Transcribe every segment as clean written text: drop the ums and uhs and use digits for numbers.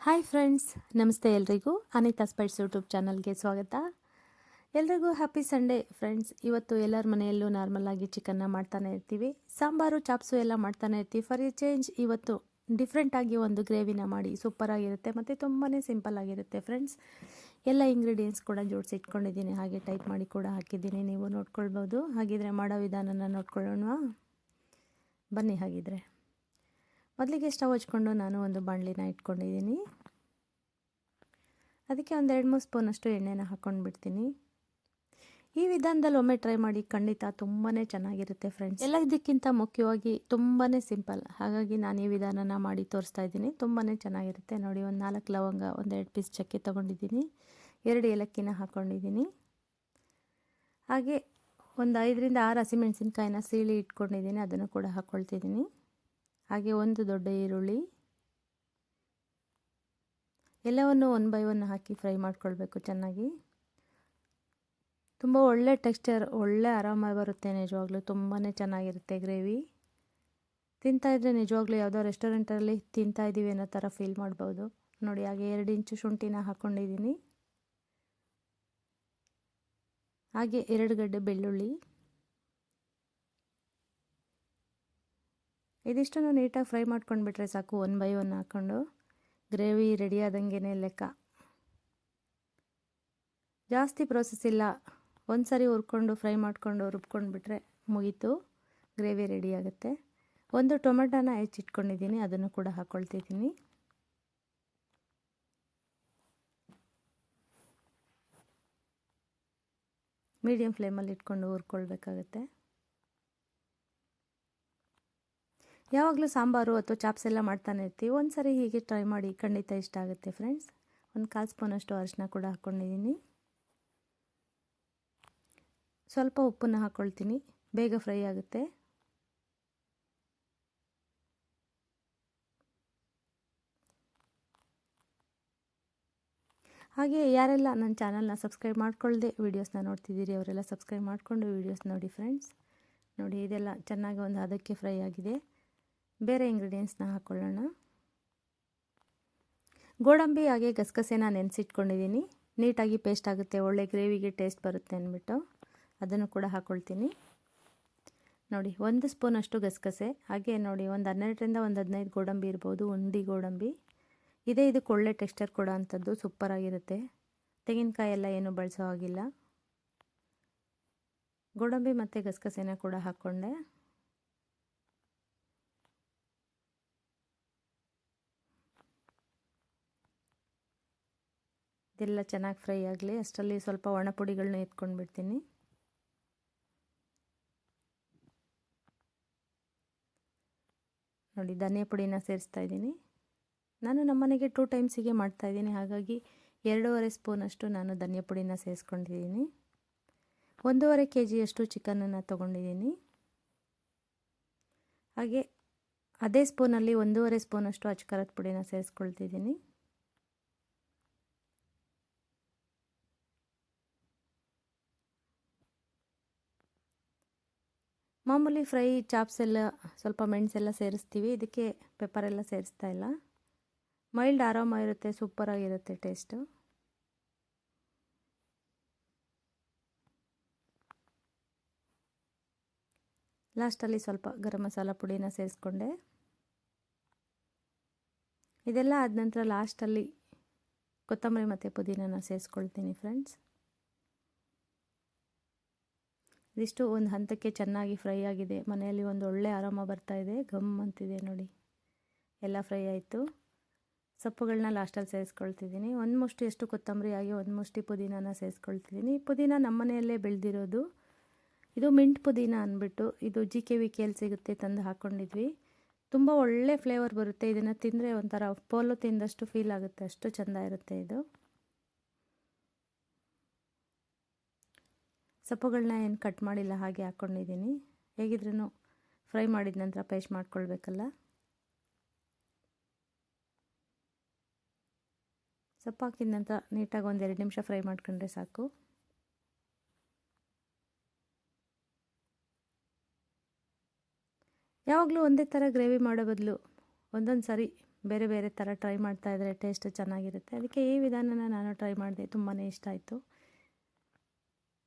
Hi friends, ನಮಸ್ತೆ ಎಲ್ರಿಗೂ. Anita ಸ್ಪೈಟ್ಸ್ YouTube ಚಾನಲ್ಗೆ ಸ್ವಾಗತ. ಎಲ್ರಿಗೂ ಹ್ಯಾಪಿ ಸಂಡೇ ಫ್ರೆಂಡ್ಸ್. ಇವತ್ತು ಎಲ್ಲರ ಮನೆಯಲ್ಲೂ ನಾರ್ಮಲ್ ಆಗಿ ಚಿಕನ್ನ ಮಾಡ್ತಾನೆ ಇರ್ತೀವಿ. ಸಾಂಬಾರು, ಚಾಪ್ಸು ಎಲ್ಲ ಮಾಡ್ತಾನೆ ಇರ್ತೀವಿ. ಫಾರ್ ಎ ಚೇಂಜ್ ಇವತ್ತು ಡಿಫ್ರೆಂಟಾಗಿ ಒಂದು ಗ್ರೇವಿನ ಮಾಡಿ ಸೂಪರಾಗಿರುತ್ತೆ ಮತ್ತು ತುಂಬಾ ಸಿಂಪಲ್ ಆಗಿರುತ್ತೆ ಫ್ರೆಂಡ್ಸ್. ಎಲ್ಲ ಇಂಗ್ರೀಡಿಯೆಂಟ್ಸ್ ಕೂಡ ಜೋಡಿಸಿ ಇಟ್ಕೊಂಡಿದ್ದೀನಿ, ಹಾಗೆ ಟೈಪ್ ಮಾಡಿ ಕೂಡ ಹಾಕಿದ್ದೀನಿ, ನೀವು ನೋಡ್ಕೊಳ್ಬೋದು. ಹಾಗಿದ್ರೆ ಮಾಡೋ ವಿಧಾನನ ನೋಡ್ಕೊಳ್ಳೋಣ ಬನ್ನಿ. ಹಾಗಿದ್ರೆ ಮೊದಲಿಗೆ ಸ್ಟವ್ ಹಚ್ಕೊಂಡು ನಾನು ಒಂದು ಬಾಣಲಿನ ಇಟ್ಕೊಂಡಿದ್ದೀನಿ. ಅದಕ್ಕೆ ಒಂದು 2-3 ಸ್ಪೂನಷ್ಟು ಎಣ್ಣೆನ ಹಾಕ್ಕೊಂಡು ಬಿಡ್ತೀನಿ. ಈ ವಿಧಾನದಲ್ಲಿ ಒಮ್ಮೆ ಟ್ರೈ ಮಾಡಿ, ಖಂಡಿತ ತುಂಬಾ ಚೆನ್ನಾಗಿರುತ್ತೆ ಫ್ರೆಂಡ್ಸ್. ಎಲ್ಲ ಇದಕ್ಕಿಂತ ಮುಖ್ಯವಾಗಿ ತುಂಬಾ ಸಿಂಪಲ್, ಹಾಗಾಗಿ ನಾನು ಈ ವಿಧಾನನ ಮಾಡಿ ತೋರಿಸ್ತಾ ಇದ್ದೀನಿ. ತುಂಬಾ ಚೆನ್ನಾಗಿರುತ್ತೆ ನೋಡಿ. ಒಂದು 4 ಲವಂಗ, ಒಂದು 2 ಪೀಸ್ ಚಕ್ಕೆ ತೊಗೊಂಡಿದ್ದೀನಿ, 2 ಏಲಕ್ಕಿನ ಹಾಕ್ಕೊಂಡಿದ್ದೀನಿ. ಹಾಗೆ ಒಂದು 5ರಿಂದ 6 ಹಸಿಮೆಣಸಿನ್ಕಾಯಿನ ಸೀಳಿ ಇಟ್ಕೊಂಡಿದ್ದೀನಿ, ಅದನ್ನು ಕೂಡ ಹಾಕ್ಕೊಳ್ತಿದ್ದೀನಿ. ಹಾಗೆ ಒಂದು ದೊಡ್ಡ ಈರುಳ್ಳಿ, ಎಲ್ಲವನ್ನು 1 ಬೈ 1 ಹಾಕಿ ಫ್ರೈ ಮಾಡ್ಕೊಳ್ಬೇಕು ಚೆನ್ನಾಗಿ. ತುಂಬ ಒಳ್ಳೆ ಟೆಕ್ಸ್ಚರ್, ಒಳ್ಳೆ ಆರಾಮಾಗಿ ಬರುತ್ತೆ ನಿಜವಾಗ್ಲೂ. ತುಂಬಾ ಚೆನ್ನಾಗಿರುತ್ತೆ ಗ್ರೇವಿ. ತಿಂತಾಯಿದ್ರೆ ನಿಜವಾಗ್ಲೂ ಯಾವುದೋ ರೆಸ್ಟೋರೆಂಟಲ್ಲಿ ತಿಂತಾಯಿದ್ದೀವಿ ಅನ್ನೋ ಥರ ಫೀಲ್ ಮಾಡ್ಬೋದು ನೋಡಿ. ಹಾಗೆ 2 ಇಂಚು ಶುಂಠಿನ ಹಾಕ್ಕೊಂಡಿದ್ದೀನಿ. ಹಾಗೆ 2 ಗಡ್ಡೆ ಬೆಳ್ಳುಳ್ಳಿ. ಇದಿಷ್ಟನ್ನು ನೀಟಾಗಿ ಫ್ರೈ ಮಾಡ್ಕೊಂಡ್ಬಿಟ್ರೆ ಸಾಕು. 1 ಬೈ 1 ಹಾಕ್ಕೊಂಡು ಗ್ರೇವಿ ರೆಡಿ ಆದಂಗೆ ಲೆಕ್ಕ. ಜಾಸ್ತಿ ಪ್ರೋಸೆಸ್ ಇಲ್ಲ, ಒಂದು ಸರಿ ಹುರ್ಕೊಂಡು ಫ್ರೈ ಮಾಡಿಕೊಂಡು ರುಬ್ಕೊಂಡು ಬಿಟ್ಟರೆ ಮುಗೀತು, ಗ್ರೇವಿ ರೆಡಿ ಆಗುತ್ತೆ. ಒಂದು ಟೊಮೆಟೊನ ಹೆಚ್ಚಿಟ್ಕೊಂಡಿದ್ದೀನಿ, ಅದನ್ನು ಕೂಡ ಹಾಕ್ಕೊಳ್ತಿದ್ದೀನಿ. ಮೀಡಿಯಮ್ ಫ್ಲೇಮಲ್ಲಿ ಇಟ್ಕೊಂಡು ಹುರ್ಕೊಳ್ಬೇಕಾಗತ್ತೆ. ಯಾವಾಗಲೂ ಸಾಂಬಾರು ಅಥವಾ ಚಾಪ್ಸ್ ಎಲ್ಲ ಮಾಡ್ತಾನೆ ಇರ್ತೀವಿ, ಒಂದು ಸರಿ ಹೀಗೆ ಟ್ರೈ ಮಾಡಿ, ಖಂಡಿತ ಇಷ್ಟ ಆಗುತ್ತೆ ಫ್ರೆಂಡ್ಸ್. ಒಂದು 1/4 ಸ್ಪೂನಷ್ಟು ಅರಿಶಿನ ಕೂಡ ಹಾಕ್ಕೊಂಡಿದ್ದೀನಿ. ಸ್ವಲ್ಪ ಉಪ್ಪನ್ನು ಹಾಕ್ಕೊಳ್ತೀನಿ, ಬೇಗ ಫ್ರೈ ಆಗುತ್ತೆ. ಹಾಗೆ ಯಾರೆಲ್ಲ ನನ್ನ ಚಾನಲ್ನ ಸಬ್ಸ್ಕ್ರೈಬ್ ಮಾಡ್ಕೊಳ್ಳದೆ ವೀಡಿಯೋಸ್ನ ನೋಡ್ತಿದ್ದೀರಿ, ಅವರೆಲ್ಲ ಸಬ್ಸ್ಕ್ರೈಬ್ ಮಾಡಿಕೊಂಡು ವೀಡಿಯೋಸ್ ನೋಡಿ ಫ್ರೆಂಡ್ಸ್. ನೋಡಿ, ಇದೆಲ್ಲ ಚೆನ್ನಾಗಿ ಒಂದು ಹದಕ್ಕೆ ಫ್ರೈ ಆಗಿದೆ. ಬೇರೆ ಇಂಗ್ರೀಡಿಯೆಂಟ್ಸ್ನ ಹಾಕ್ಕೊಳ್ಳೋಣ. ಗೋಡಂಬಿ ಹಾಗೆ ಗಸಗಸೆನ ನೆನೆಸಿಟ್ಕೊಂಡಿದ್ದೀನಿ, ನೀಟಾಗಿ ಪೇಸ್ಟ್ ಆಗುತ್ತೆ, ಒಳ್ಳೆ ಗ್ರೇವಿಗೆ ಟೇಸ್ಟ್ ಬರುತ್ತೆ ಅಂದ್ಬಿಟ್ಟು ಅದನ್ನು ಕೂಡ ಹಾಕ್ಕೊಳ್ತೀನಿ. ನೋಡಿ, 1 ಸ್ಪೂನಷ್ಟು ಗಸಗಸೆ, ಹಾಗೆ ನೋಡಿ ಒಂದು 12ರಿಂದ 15 ಗೋಡಂಬಿ ಇರ್ಬೋದು, ಉಂಡಿ ಗೋಡಂಬಿ. ಇದಕ್ಕೆ ಒಳ್ಳೆ ಟೆಕ್ಸ್ಚರ್ ಕೊಡೋ ಅಂಥದ್ದು, ಸೂಪರಾಗಿರುತ್ತೆ. ತೆಂಗಿನಕಾಯಿ ಎಲ್ಲ ಏನು ಬಳಸೋ ಹಾಗಿಲ್ಲ. ಗೋಡಂಬಿ ಮತ್ತು ಗಸಗಸೆನ ಕೂಡ ಹಾಕ್ಕೊಂಡೆ. ಇದೆಲ್ಲ ಚೆನ್ನಾಗಿ ಫ್ರೈ ಆಗಲಿ. ಅಷ್ಟರಲ್ಲಿ ಸ್ವಲ್ಪ ಒಣ ಪುಡಿಗಳನ್ನ ಎತ್ಕೊಂಡು ಬಿಡ್ತೀನಿ. ನೋಡಿ, ಧನಿಯಾ ಪುಡಿನ ಸೇರಿಸ್ತಾ ಇದ್ದೀನಿ. ನಾನು ನಮ್ಮನೆಗೆ 2 ಟೈಮ್ಸಿಗೆ ಮಾಡ್ತಾಯಿದ್ದೀನಿ, ಹಾಗಾಗಿ 2.5 ಸ್ಪೂನಷ್ಟು ನಾನು ಧನಿಯಾ ಪುಡಿನ ಸೇರಿಸ್ಕೊಂಡಿದ್ದೀನಿ. 1.5 kg ಚಿಕನನ್ನು ತೊಗೊಂಡಿದ್ದೀನಿ. ಹಾಗೆ ಅದೇ ಸ್ಪೂನಲ್ಲಿ 1.5 ಸ್ಪೂನಷ್ಟು ಅಚ್ಕಾರದ ಪುಡಿನ ಸೇರಿಸ್ಕೊಳ್ತಿದ್ದೀನಿ. ಮಾಮೂಲಿ ಫ್ರೈ ಚಾಪ್ಸ್ ಎಲ್ಲ ಸ್ವಲ್ಪ ಮೆಣಸೆಲ್ಲ ಸೇರಿಸ್ತೀವಿ, ಇದಕ್ಕೆ ಪೆಪ್ಪರೆಲ್ಲ ಸೇರಿಸ್ತಾ ಇಲ್ಲ. ಮೈಲ್ಡ್ ಆರಾಮ ಇರುತ್ತೆ, ಸೂಪರಾಗಿರುತ್ತೆ ಟೇಸ್ಟು. ಲಾಸ್ಟಲ್ಲಿ ಸ್ವಲ್ಪ ಗರಂ ಮಸಾಲ ಪುಡಿನ ಸೇರಿಸ್ಕೊಂಡೆ. ಇದೆಲ್ಲ ಆದ ನಂತರ ಲಾಸ್ಟಲ್ಲಿ ಕೊತ್ತಂಬರಿ ಮತ್ತು ಪುದೀನನ ಸೇರಿಸ್ಕೊಳ್ತೀನಿ ಫ್ರೆಂಡ್ಸ್. ಇದಿಷ್ಟು ಒಂದು ಹಂತಕ್ಕೆ ಚೆನ್ನಾಗಿ ಫ್ರೈ ಆಗಿದೆ. ಮನೆಯಲ್ಲಿ ಒಂದು ಒಳ್ಳೆ ಆರಾಮ ಬರ್ತಾಯಿದೆ, ಗಮ್ ಅಂತಿದೆ ನೋಡಿ. ಎಲ್ಲ ಫ್ರೈ ಆಯಿತು. ಸೊಪ್ಪುಗಳನ್ನ ಲಾಸ್ಟಲ್ಲಿ ಸೇರಿಸ್ಕೊಳ್ತಿದ್ದೀನಿ. 1 ಮುಷ್ಟಿಯಷ್ಟು ಕೊತ್ತಂಬರಿ, ಹಾಗೆ 1 ಮುಷ್ಟಿ ಪುದೀನನ ಸೇರಿಸ್ಕೊಳ್ತಿದ್ದೀನಿ. ಪುದೀನ ನಮ್ಮ ಮನೆಯಲ್ಲೇ ಬೆಳೆದಿರೋದು, ಇದು ಮಿಂಟ್ ಪುದೀನ ಅಂದ್ಬಿಟ್ಟು, ಇದು GKVKಯಲ್ಲಿ ಸಿಗುತ್ತೆ, ತಂದು ಹಾಕ್ಕೊಂಡಿದ್ವಿ. ತುಂಬ ಒಳ್ಳೆ ಫ್ಲೇವರ್ ಬರುತ್ತೆ. ಇದನ್ನು ತಿಂದರೆ ಒಂಥರ ಪೋಲೋ ತಿಂದಷ್ಟು ಫೀಲ್ ಆಗುತ್ತೆ, ಅಷ್ಟು ಚೆಂದ ಇರುತ್ತೆ ಇದು. ಸೊಪ್ಪುಗಳನ್ನ ಏನು ಕಟ್ ಮಾಡಿಲ್ಲ, ಹಾಗೆ ಹಾಕ್ಕೊಂಡಿದ್ದೀನಿ. ಹೇಗಿದ್ರೂ ಫ್ರೈ ಮಾಡಿದ ನಂತರ ಪೇಸ್ಟ್ ಮಾಡ್ಕೊಳ್ಬೇಕಲ್ಲ. ಸೊಪ್ಪು ಹಾಕಿದ ನಂತರ ನೀಟಾಗಿ ಒಂದು 2 ನಿಮಿಷ ಫ್ರೈ ಮಾಡ್ಕೊಂಡ್ರೆ ಸಾಕು. ಯಾವಾಗಲೂ ಒಂದೇ ಥರ ಗ್ರೇವಿ ಮಾಡೋ ಬದಲು ಒಂದೊಂದು ಸಾರಿ ಬೇರೆ ಬೇರೆ ಥರ ಟ್ರೈ ಮಾಡ್ತಾಯಿದ್ರೆ ಟೇಸ್ಟ್ ಚೆನ್ನಾಗಿರುತ್ತೆ. ಅದಕ್ಕೆ ಈ ವಿಧಾನನ ನಾನು ಟ್ರೈ ಮಾಡಿದೆ, ತುಂಬಾ ಇಷ್ಟ ಆಯಿತು.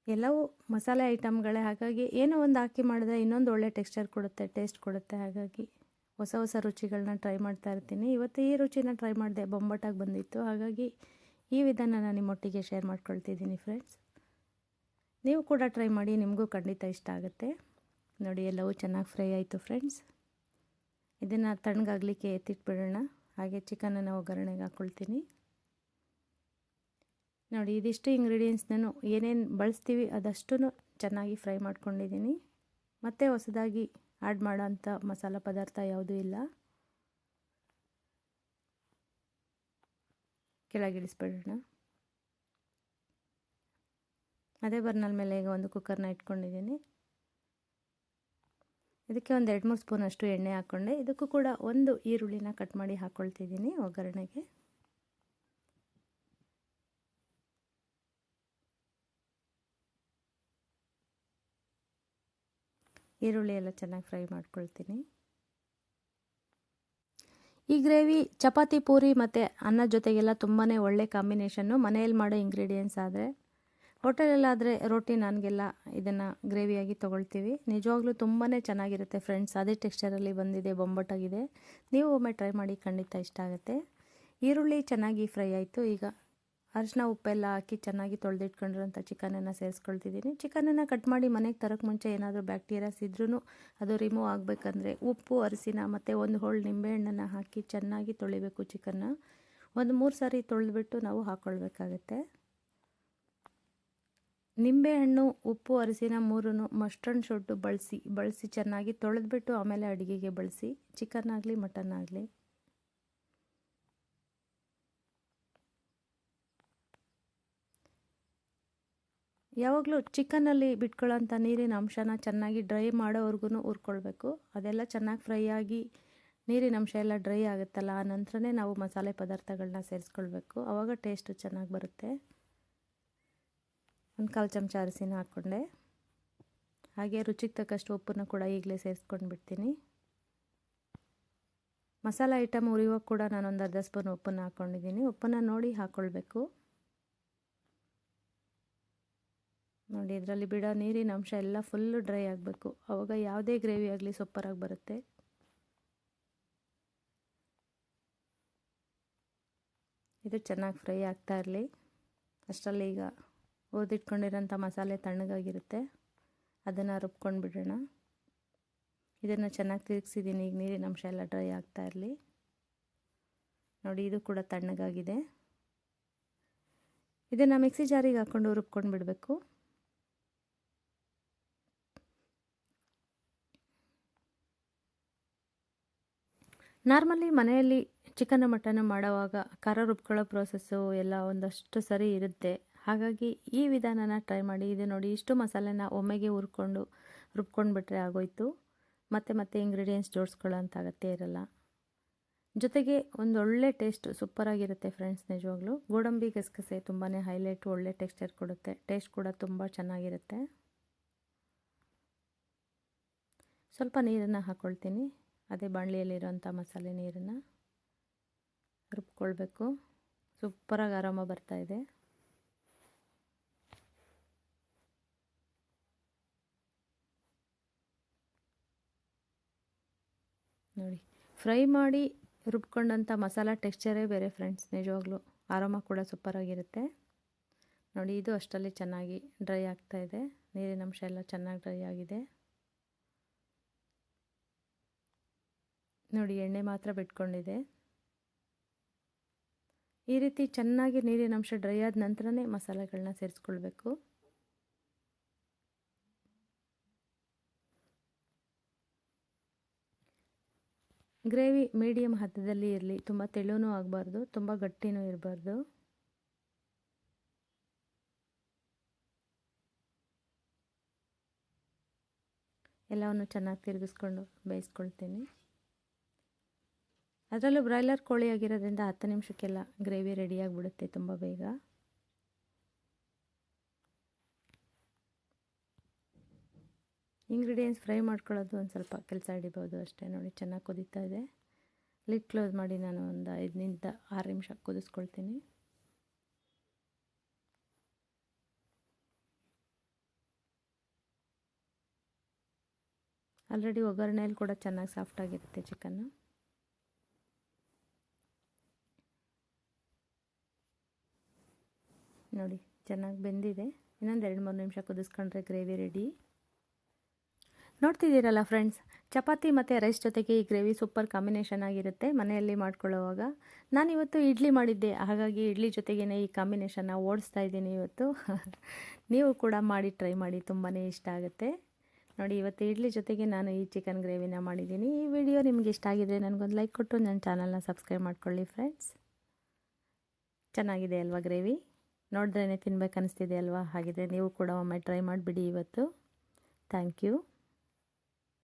ಎಲ್ಲವೂ ಮಸಾಲೆ ಐಟಮ್ಗಳೇ, ಹಾಗಾಗಿ ಏನೋ ಒಂದು ಹಾಕಿ ಮಾಡಿದ್ರೆ ಇನ್ನೊಂದು ಒಳ್ಳೆ ಟೆಕ್ಸ್ಚರ್ ಕೊಡುತ್ತೆ, ಟೇಸ್ಟ್ ಕೊಡುತ್ತೆ. ಹಾಗಾಗಿ ಹೊಸ ಹೊಸ ರುಚಿಗಳನ್ನ ಟ್ರೈ ಮಾಡ್ತಾ ಇರ್ತೀನಿ. ಇವತ್ತು ಈ ರುಚಿನ ಟ್ರೈ ಮಾಡಿದೆ, ಬೊಂಬಾಟಾಗಿ ಬಂದಿತ್ತು. ಹಾಗಾಗಿ ಈ ವಿಧಾನ ನಾನು ನಿಮ್ಮೊಟ್ಟಿಗೆ ಶೇರ್ ಮಾಡ್ಕೊಳ್ತಿದ್ದೀನಿ ಫ್ರೆಂಡ್ಸ್. ನೀವು ಕೂಡ ಟ್ರೈ ಮಾಡಿ, ನಿಮಗೂ ಖಂಡಿತ ಇಷ್ಟ ಆಗುತ್ತೆ. ನೋಡಿ, ಎಲ್ಲವೂ ಚೆನ್ನಾಗಿ ಫ್ರೈ ಆಯಿತು ಫ್ರೆಂಡ್ಸ್. ಇದನ್ನು ತಣ್ಣಗಾಗಲಿಕ್ಕೆ ಎತ್ತಿಟ್ಬಿಡೋಣ. ಹಾಗೆ ಚಿಕನನ್ನು ಒಗ್ಗರಣೆಗೆ ಹಾಕ್ಕೊಳ್ತೀನಿ. ನೋಡಿ, ಇದಿಷ್ಟು ಇಂಗ್ರೀಡಿಯೆಂಟ್ಸ್ನೂ ಏನೇನು ಬಳಸ್ತೀವಿ ಅದಷ್ಟು ಚೆನ್ನಾಗಿ ಫ್ರೈ ಮಾಡ್ಕೊಂಡಿದ್ದೀನಿ. ಮತ್ತೆ ಹೊಸದಾಗಿ ಆ್ಯಡ್ ಮಾಡೋಂಥ ಮಸಾಲ ಪದಾರ್ಥ ಯಾವುದೂ ಇಲ್ಲ. ಕೆಳಗಿಳಿಸ್ಬಿಡೋಣ. ಅದೇ ಬರ್ನಲ್ ಮೇಲೆ ಈಗ ಒಂದು ಕುಕ್ಕರ್ನ ಇಟ್ಕೊಂಡಿದ್ದೀನಿ. ಇದಕ್ಕೆ ಒಂದು 2-3 ಸ್ಪೂನಷ್ಟು ಎಣ್ಣೆ ಹಾಕ್ಕೊಂಡೆ. ಇದಕ್ಕೂ ಕೂಡ ಒಂದು ಈರುಳ್ಳಿನ ಕಟ್ ಮಾಡಿ ಹಾಕ್ಕೊಳ್ತಿದ್ದೀನಿ ಒಗ್ಗರಣೆಗೆ. ಈರುಳ್ಳಿ ಎಲ್ಲ ಚೆನ್ನಾಗಿ ಫ್ರೈ ಮಾಡ್ಕೊಳ್ತೀನಿ. ಈ ಗ್ರೇವಿ ಚಪಾತಿ, ಪೂರಿ ಮತ್ತು ಅನ್ನ ಜೊತೆಗೆಲ್ಲ ತುಂಬಾ ಒಳ್ಳೆ ಕಾಂಬಿನೇಷನ್ನು. ಮನೆಯಲ್ಲಿ ಮಾಡೋ ಇಂಗ್ರೀಡಿಯೆಂಟ್ಸ್ ಆದರೆ, ಹೋಟೆಲಲ್ಲಾದರೆ ರೋಟಿ ನಾನ್ಗೆಲ್ಲ ಇದನ್ನು ಗ್ರೇವಿಯಾಗಿ ತೊಗೊಳ್ತೀವಿ. ನಿಜವಾಗ್ಲೂ ತುಂಬಾ ಚೆನ್ನಾಗಿರುತ್ತೆ ಫ್ರೆಂಡ್ಸ್. ಅದೇ ಟೆಕ್ಸ್ಚರಲ್ಲಿ ಬಂದಿದೆ, ಬೊಂಬಾಟಾಗಿದೆ. ನೀವು ಒಮ್ಮೆ ಟ್ರೈ ಮಾಡಿ, ಖಂಡಿತ ಇಷ್ಟ ಆಗುತ್ತೆ. ಈರುಳ್ಳಿ ಚೆನ್ನಾಗಿ ಫ್ರೈ ಆಯಿತು. ಈಗ ಅರಿಶಿನ ಉಪ್ಪೆಲ್ಲ ಹಾಕಿ ಚೆನ್ನಾಗಿ ತೊಳೆದಿಟ್ಕೊಂಡಿರೋಂಥ ಚಿಕನನ್ನು ಸೇರಿಸ್ಕೊಳ್ತಿದ್ದೀನಿ. ಚಿಕನನ್ನು ಕಟ್ ಮಾಡಿ ಮನೆಗೆ ತರೋಕ್ಕೆ ಮುಂಚೆ ಏನಾದರೂ ಬ್ಯಾಕ್ಟೀರಿಯಾಸ್ ಇದ್ರೂ ಅದು ರಿಮೂವ್ ಆಗಬೇಕಂದ್ರೆ ಉಪ್ಪು, ಅರಿಶಿನ ಮತ್ತು ಒಂದು ಹೋಳು ನಿಂಬೆಹಣ್ಣನ್ನು ಹಾಕಿ ಚೆನ್ನಾಗಿ ತೊಳಿಬೇಕು. ಚಿಕನ್ನ ಒಂದು 3 ಸಾರಿ ತೊಳೆದ್ಬಿಟ್ಟು ನಾವು ಹಾಕ್ಕೊಳ್ಬೇಕಾಗತ್ತೆ. ನಿಂಬೆಹಣ್ಣು, ಉಪ್ಪು, ಅರಿಶಿನ 3 ಮಸ್ಟ್ ಆ್ಯಂಡ್ ಶುಡ್ ಬಳಸಿ ಚೆನ್ನಾಗಿ ತೊಳೆದ್ಬಿಟ್ಟು ಆಮೇಲೆ ಅಡುಗೆಗೆ ಬಳಸಿ, ಚಿಕನ್ ಆಗಲಿ ಮಟನ್ ಆಗಲಿ. ಯಾವಾಗಲೂ ಚಿಕನ್ನಲ್ಲಿ ಬಿಟ್ಕೊಳ್ಳೋಂಥ ನೀರಿನ ಅಂಶನ ಚೆನ್ನಾಗಿ ಡ್ರೈ ಮಾಡೋವರೆಗೂ ಹುರ್ಕೊಳ್ಬೇಕು. ಅದೆಲ್ಲ ಚೆನ್ನಾಗಿ ಫ್ರೈ ಆಗಿ ನೀರಿನ ಅಂಶ ಎಲ್ಲ ಡ್ರೈ ಆಗುತ್ತಲ್ಲ, ಆ ನಂತರನೇ ನಾವು ಮಸಾಲೆ ಪದಾರ್ಥಗಳನ್ನ ಸೇರಿಸ್ಕೊಳ್ಬೇಕು. ಆವಾಗ ಟೇಸ್ಟು ಚೆನ್ನಾಗಿ ಬರುತ್ತೆ. ಒಂದು 1/4 ಚಮಚ ಅರಿಶಿನ ಹಾಕ್ಕೊಂಡೆ. ಹಾಗೆ ರುಚಿಗೆ ತಕ್ಕಷ್ಟು ಉಪ್ಪನ್ನು ಕೂಡ ಈಗಲೇ ಸೇರಿಸ್ಕೊಂಡು ಬಿಡ್ತೀನಿ. ಮಸಾಲೆ ಐಟಮ್ ಉರಿಯುವಾಗ ಕೂಡ ನಾನೊಂದು ಅರ್ಧ ಸ್ಪೂನ್ ಉಪ್ಪನ್ನು ಹಾಕ್ಕೊಂಡಿದ್ದೀನಿ. ಉಪ್ಪನ್ನು ನೋಡಿ ಹಾಕ್ಕೊಳ್ಬೇಕು. ನೋಡಿ, ಇದರಲ್ಲಿ ಬಿಡೋ ನೀರಿನ ಅಂಶ ಎಲ್ಲ ಫುಲ್ಲು ಡ್ರೈ ಆಗಬೇಕು. ಆವಾಗ ಯಾವುದೇ ಗ್ರೇವಿ ಆಗಲಿ ಸೂಪರಾಗಿ ಬರುತ್ತೆ. ಇದು ಚೆನ್ನಾಗಿ ಫ್ರೈ ಆಗ್ತಾ ಇರಲಿ. ಅಷ್ಟರಲ್ಲಿ ಈಗ ಹುರಿದಿಟ್ಕೊಂಡಿರೋಂಥ ಮಸಾಲೆ ತಣ್ಣಗಾಗಿರುತ್ತೆ, ಅದನ್ನು ರುಬ್ಕೊಂಡು ಬಿಡೋಣ. ಇದನ್ನು ಚೆನ್ನಾಗಿ ತಿರುಗಿಸಿದ್ದೀನಿ. ಈಗ ನೀರಿನ ಅಂಶ ಎಲ್ಲ ಡ್ರೈ ಆಗ್ತಾ ಇರಲಿ. ನೋಡಿ, ಇದು ಕೂಡ ತಣ್ಣಗಾಗಿದೆ. ಇದನ್ನು ಮಿಕ್ಸಿ ಜಾರಿಗೆ ಹಾಕ್ಕೊಂಡು ರುಬ್ಕೊಂಡು ಬಿಡಬೇಕು. ನಾರ್ಮಲಿ ಮನೆಯಲ್ಲಿ ಚಿಕನ್ ಮಟನ್ ಮಾಡುವಾಗ ಖಾರ ರುಬ್ಕೊಳ್ಳೋ ಪ್ರೋಸೆಸ್ಸು ಎಲ್ಲ ಒಂದಷ್ಟು ಸರಿ ಇರುತ್ತೆ. ಹಾಗಾಗಿ ಈ ವಿಧಾನನ ಟ್ರೈ ಮಾಡಿ. ಇದು ನೋಡಿ, ಇಷ್ಟು ಮಸಾಲೆನ ಒಮ್ಮೆಗೆ ರುಬ್ಕೊಂಡು ಬಿಟ್ಟರೆ ಆಗೋಯ್ತು. ಮತ್ತೆ ಇಂಗ್ರೀಡಿಯೆಂಟ್ಸ್ ಜೋಡಿಸ್ಕೊಳ್ಳೋ ಅಂತ ಅಗತ್ಯ ಇರಲ್ಲ. ಜೊತೆಗೆ ಒಂದೊಳ್ಳೆ ಟೇಸ್ಟ್ ಸೂಪರಾಗಿರುತ್ತೆ ಫ್ರೆಂಡ್ಸ್. ನಿಜವಾಗ್ಲೂ ಗೋಡಂಬಿ ಗಸಗಸೆ ತುಂಬಾ ಹೈಲೈಟು, ಒಳ್ಳೆ ಟೆಕ್ಸ್ಚರ್ ಕೊಡುತ್ತೆ. ಟೇಸ್ಟ್ ಕೂಡ ತುಂಬ ಚೆನ್ನಾಗಿರುತ್ತೆ. ಸ್ವಲ್ಪ ನೀರನ್ನು ಹಾಕ್ಕೊಳ್ತೀನಿ. ಅದೇ ಬಾಣಲಿಯಲ್ಲಿರೋಂಥ ಮಸಾಲೆ ನೀರನ್ನು ರುಬ್ಕೊಳ್ಬೇಕು. ಸೂಪರಾಗಿ ಆರಾಮ ಬರ್ತಾಯಿದೆ. ನೋಡಿ, ಫ್ರೈ ಮಾಡಿ ರುಬ್ಕೊಂಡಂಥ ಮಸಾಲ ಟೆಕ್ಸ್ಚರೇ ಬೇರೆ ಫ್ರೆಂಡ್ಸ್. ನಿಜವಾಗ್ಲೂ ಆರಾಮ ಕೂಡ ಸೂಪರಾಗಿರುತ್ತೆ. ನೋಡಿ, ಇದು ಅಷ್ಟರಲ್ಲಿ ಚೆನ್ನಾಗಿ ಡ್ರೈ ಆಗ್ತಾಯಿದೆ. ನೀರಿನ ಅಂಶ ಎಲ್ಲ ಚೆನ್ನಾಗಿ ಡ್ರೈ ಆಗಿದೆ. ನೋಡಿ, ಎಣ್ಣೆ ಮಾತ್ರ ಬಿಟ್ಕೊಂಡಿದೆ. ಈ ರೀತಿ ಚೆನ್ನಾಗಿ ನೀರಿನ ಅಂಶ ಡ್ರೈ ಆದ ನಂತರನೇ ಮಸಾಲೆಗಳನ್ನ ಸೇರಿಸ್ಕೊಳ್ಬೇಕು. ಗ್ರೇವಿ ಮೀಡಿಯಮ್ ಹದದಲ್ಲಿ ಇರಲಿ. ತುಂಬ ತೆಳುವೂ ಆಗಬಾರ್ದು, ತುಂಬ ಗಟ್ಟಿನೂ ಇರಬಾರ್ದು. ಎಲ್ಲವನ್ನು ಚೆನ್ನಾಗಿ ತಿರುಗಿಸ್ಕೊಂಡು ಬೇಯಿಸ್ಕೊಳ್ತೀನಿ. ಅದರಲ್ಲೂ ಬ್ರಾಯ್ಲರ್ ಕೋಳಿ ಆಗಿರೋದ್ರಿಂದ 10 ನಿಮಿಷಕ್ಕೆಲ್ಲ ಗ್ರೇವಿ ರೆಡಿಯಾಗಿಬಿಡುತ್ತೆ ತುಂಬ ಬೇಗ. ಇಂಗ್ರೀಡಿಯೆಂಟ್ಸ್ ಫ್ರೈ ಮಾಡ್ಕೊಳ್ಳೋದು ಒಂದು ಸ್ವಲ್ಪ ಕೆಲಸ ಹಿಡಿಬೋದು ಅಷ್ಟೇ. ನೋಡಿ, ಚೆನ್ನಾಗಿ ಕುದೀತಾ ಇದೆ. ಲಿಡ್ ಕ್ಲೋಸ್ ಮಾಡಿ ನಾನು ಒಂದು 5 to 6 ನಿಮಿಷ ಕುದಿಸ್ಕೊಳ್ತೀನಿ. ಆಲ್ರೆಡಿ ಒಗ್ಗರಣೆಯಲ್ಲಿ ಕೂಡ ಚೆನ್ನಾಗಿ ಸಾಫ್ಟಾಗಿರುತ್ತೆ ಚಿಕನ್ನು. ನೋಡಿ ಚೆನ್ನಾಗಿ ಬೆಂದಿದೆ. ಇನ್ನೊಂದು 2-3 ನಿಮಿಷ ಕುದಿಸ್ಕೊಂಡ್ರೆ ಗ್ರೇವಿ ರೆಡಿ. ನೋಡ್ತಿದ್ದೀರಲ್ಲ ಫ್ರೆಂಡ್ಸ್, ಚಪಾತಿ ಮತ್ತು ರೈಸ್ ಜೊತೆಗೆ ಈ ಗ್ರೇವಿ ಸೂಪರ್ ಕಾಂಬಿನೇಷನ್ ಆಗಿರುತ್ತೆ ಮನೆಯಲ್ಲಿ ಮಾಡ್ಕೊಳ್ಳೋವಾಗ. ನಾನಿವತ್ತು ಇಡ್ಲಿ ಮಾಡಿದ್ದೆ, ಹಾಗಾಗಿ ಇಡ್ಲಿ ಜೊತೆಗೇ ಈ ಕಾಂಬಿನೇಷನ್ನ ಓಡಿಸ್ತಾ ಇದ್ದೀನಿ ಇವತ್ತು. ನೀವು ಕೂಡ ಮಾಡಿ ಟ್ರೈ ಮಾಡಿ, ತುಂಬಾ ಇಷ್ಟ ಆಗುತ್ತೆ. ನೋಡಿ ಇವತ್ತು ಇಡ್ಲಿ ಜೊತೆಗೆ ನಾನು ಈ ಚಿಕನ್ ಗ್ರೇವಿನ ಮಾಡಿದ್ದೀನಿ. ಈ ವಿಡಿಯೋ ನಿಮಗೆ ಇಷ್ಟ ಆಗಿದ್ರೆ ನನಗೊಂದು ಲೈಕ್ ಕೊಟ್ಟು ನನ್ನ ಚಾನಲ್ನ ಸಬ್ಸ್ಕ್ರೈಬ್ ಮಾಡ್ಕೊಳ್ಳಿ ಫ್ರೆಂಡ್ಸ್. ಚೆನ್ನಾಗಿದೆ ಅಲ್ವಾ ಗ್ರೇವಿ? ನೋಡಿದ್ರೇ ತಿನ್ಬೇಕು ಅನಿಸ್ತಿದೆ ಅಲ್ವಾ? ಹಾಗಿದ್ರೆ ನೀವು ಕೂಡ ಒಮ್ಮೆ ಟ್ರೈ ಮಾಡಿಬಿಡಿ ಇವತ್ತು. Thank you.